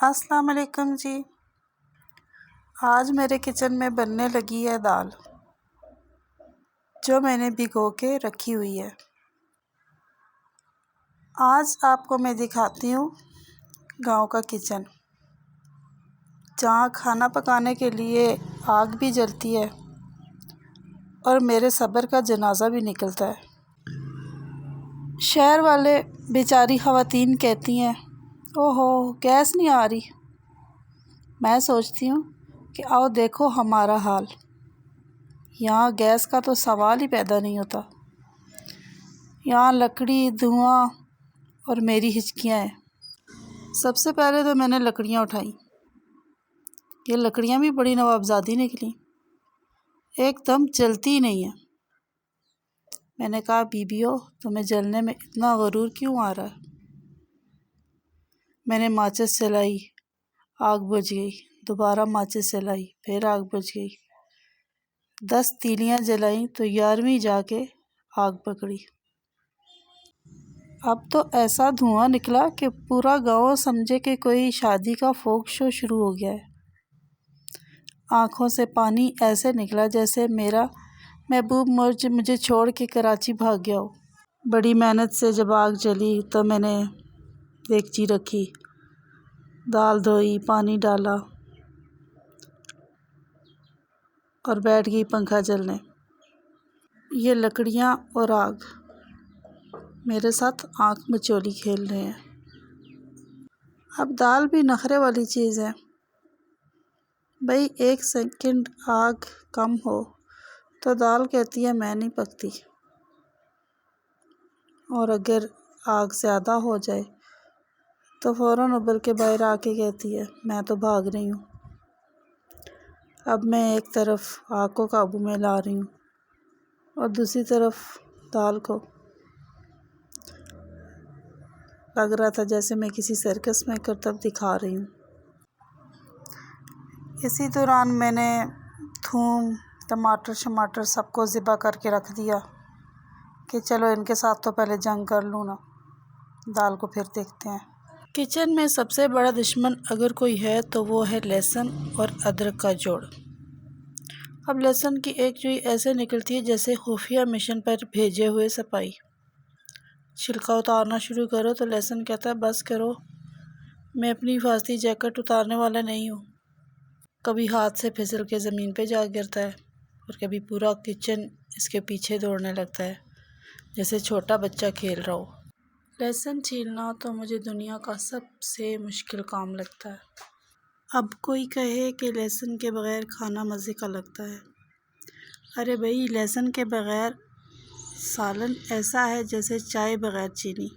अस्सलाम वालेकुम जी। आज मेरे किचन में बनने लगी है दाल, जो मैंने भिगो के रखी हुई है। आज आपको मैं दिखाती हूँ गांव का किचन, जहाँ खाना पकाने के लिए आग भी जलती है और मेरे सब्र का जनाजा भी निकलता है। शहर वाले बेचारी ख़वातीन कहती हैं, ओहो गैस नहीं आ रही। मैं सोचती हूँ कि आओ देखो हमारा हाल। यहाँ गैस का तो सवाल ही पैदा नहीं होता। यहाँ लकड़ी, धुआं और मेरी हिचकियाँ हैं। सबसे पहले तो मैंने लकड़ियाँ उठाई। ये लकड़ियाँ भी बड़ी नवाबजादी निकली, एकदम जलती ही नहीं है। मैंने कहा बीबियो, तुम्हें जलने में इतना गरूर क्यों आ रहा है। मैंने माचिस जलाई, आग बुझ गई। दोबारा माचिस जलाई, फिर आग बुझ गई। 10 तीलियाँ जलाई तो 11वीं जाके आग पकड़ी। अब तो ऐसा धुआं निकला कि पूरा गांव समझे कि कोई शादी का फोक शो शुरू हो गया है। आँखों से पानी ऐसे निकला जैसे मेरा महबूब मुझे छोड़ के कराची भाग गया हो। बड़ी मेहनत से जब आग जली तो मैंने देगची रखी, दाल धोई, पानी डाला और बैठ गई पंखा चलने। ये लकड़ियाँ और आग मेरे साथ आँख मचोली खेल रहे हैं। अब दाल भी नखरे वाली चीज़ है भाई। 1 सेकंड आग कम हो तो दाल कहती है मैं नहीं पकती, और अगर आग ज़्यादा हो जाए तो फ़ौरन उबल के बाहर आके कहती है मैं तो भाग रही हूँ। अब मैं एक तरफ आग को काबू में ला रही हूँ और दूसरी तरफ दाल को। लग रहा था जैसे मैं किसी सर्कस में करतब दिखा रही हूँ। इसी दौरान मैंने थूम, टमाटर शमाटर सबको ज़िबा करके रख दिया कि चलो इनके साथ तो पहले जंग कर लूँ ना, दाल को फिर देखते हैं। किचन में सबसे बड़ा दुश्मन अगर कोई है तो वो है लहसुन और अदरक का जोड़। अब लहसुन की एक जुई ऐसे निकलती है जैसे खुफिया मिशन पर भेजे हुए सिपाही। छिलका उतारना शुरू करो तो लहसुन कहता है बस करो, मैं अपनी हिफाजती जैकेट उतारने वाला नहीं हूँ। कभी हाथ से फिसल के ज़मीन पे जा गिरता है और कभी पूरा किचन इसके पीछे दौड़ने लगता है जैसे छोटा बच्चा खेल रहा हो। लहसुन छीलना तो मुझे दुनिया का सबसे मुश्किल काम लगता है। अब कोई कहे कि लहसुन के बग़ैर खाना मज़े का लगता है। अरे भाई, लहसुन के बग़ैर सालन ऐसा है जैसे चाय बग़ैर चीनी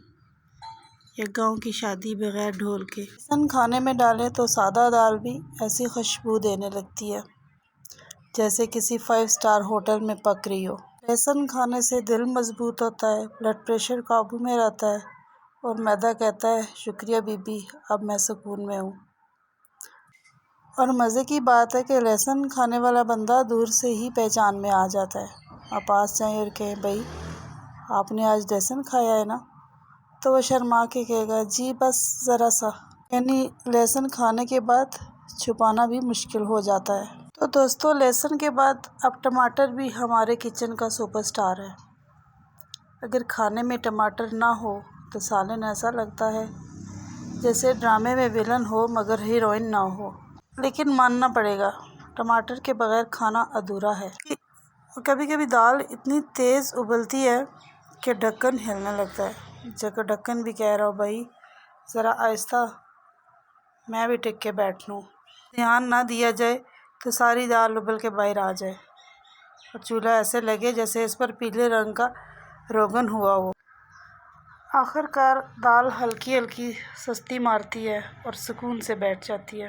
या गांव की शादी बग़ैर ढोल के। लहसुन खाने में डालें तो सादा दाल भी ऐसी खुशबू देने लगती है जैसे किसी 5 स्टार होटल में पक रही हो। लहसुन खाने से दिल मजबूत होता है, ब्लड प्रेशर काबू में रहता है और मैदा कहता है शुक्रिया बीबी, अब मैं सुकून में हूँ। और मज़े की बात है कि लहसुन खाने वाला बंदा दूर से ही पहचान में आ जाता है। आप पास जाएँ और कहें भाई आपने आज लहसुन खाया है ना, तो वह शर्मा के कहेगा जी बस ज़रा सा। यानी लहसुन खाने के बाद छुपाना भी मुश्किल हो जाता है। तो दोस्तों, लहसुन के बाद अब टमाटर भी हमारे किचन का सुपरस्टार है। अगर खाने में टमाटर ना हो तो सालन ऐसा लगता है जैसे ड्रामे में विलन हो मगर हीरोइन ना हो। लेकिन मानना पड़ेगा, टमाटर के बगैर खाना अधूरा है। कभी कभी दाल इतनी तेज़ उबलती है कि ढक्कन हिलने लगता है। जगह ढक्कन भी कह रहा हो भाई ज़रा आहिस्ता, मैं भी टिक के बैठ लूँ। ध्यान ना दिया जाए तो सारी दाल उबल के बाहर आ जाए और चूल्हा ऐसे लगे जैसे इस पर पीले रंग का रोगन हुआ हो। आखिरकार दाल हल्की हल्की सस्ती मारती है और सुकून से बैठ जाती है।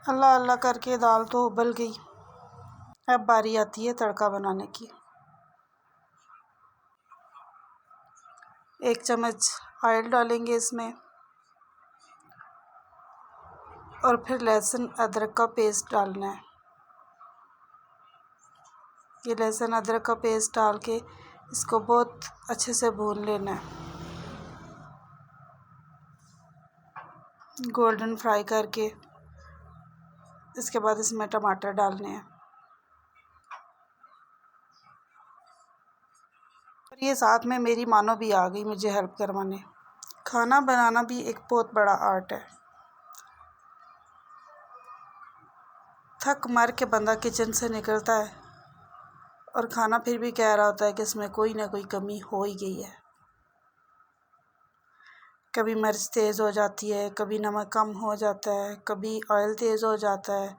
अल्लाह अल्लाह करके दाल तो उबल गई। अब बारी आती है तड़का बनाने की। 1 चम्मच ऑयल डालेंगे इसमें और फिर लहसुन अदरक का पेस्ट डालना है। ये लहसुन अदरक का पेस्ट डाल के इसको बहुत अच्छे से भून लेना है। गोल्डन फ्राई करके इसके बाद इसमें टमाटर डालने हैं। और ये साथ में मेरी मानो भी आ गई मुझे हेल्प करवाने। खाना बनाना भी एक बहुत बड़ा आर्ट है। थक मार के बंदा किचन से निकलता है और खाना फिर भी कह रहा होता है कि इसमें कोई ना कोई कमी हो ही गई है। कभी मिर्च तेज़ हो जाती है, कभी नमक कम हो जाता है, कभी ऑयल तेज़ हो जाता है,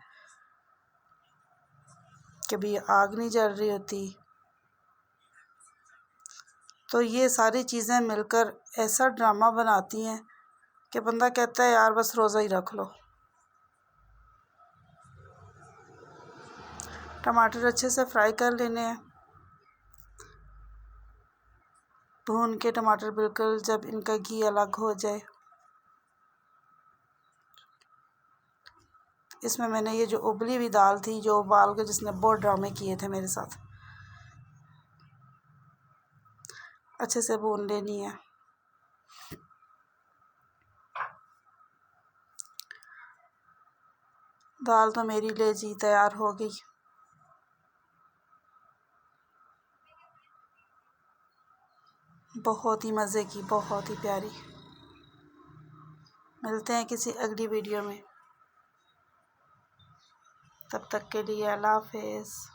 कभी आग नहीं जल रही होती। तो ये सारी चीज़ें मिलकर ऐसा ड्रामा बनाती हैं कि बंदा कहता है यार बस रोज़ा ही रख लो। टमाटर अच्छे से फ्राई कर लेने हैं। भून के टमाटर बिल्कुल जब इनका घी अलग हो जाए, इसमें मैंने ये जो उबली हुई दाल थी जो उबाल के, जिसने बहुत ड्रामे किए थे मेरे साथ, अच्छे से भून लेनी है। दाल तो मेरी ले जी तैयार हो गई। बहुत ही मज़े की, बहुत ही प्यारी। मिलते हैं किसी अगली वीडियो में, तब तक के लिए अल्लाह हाफ़िज़।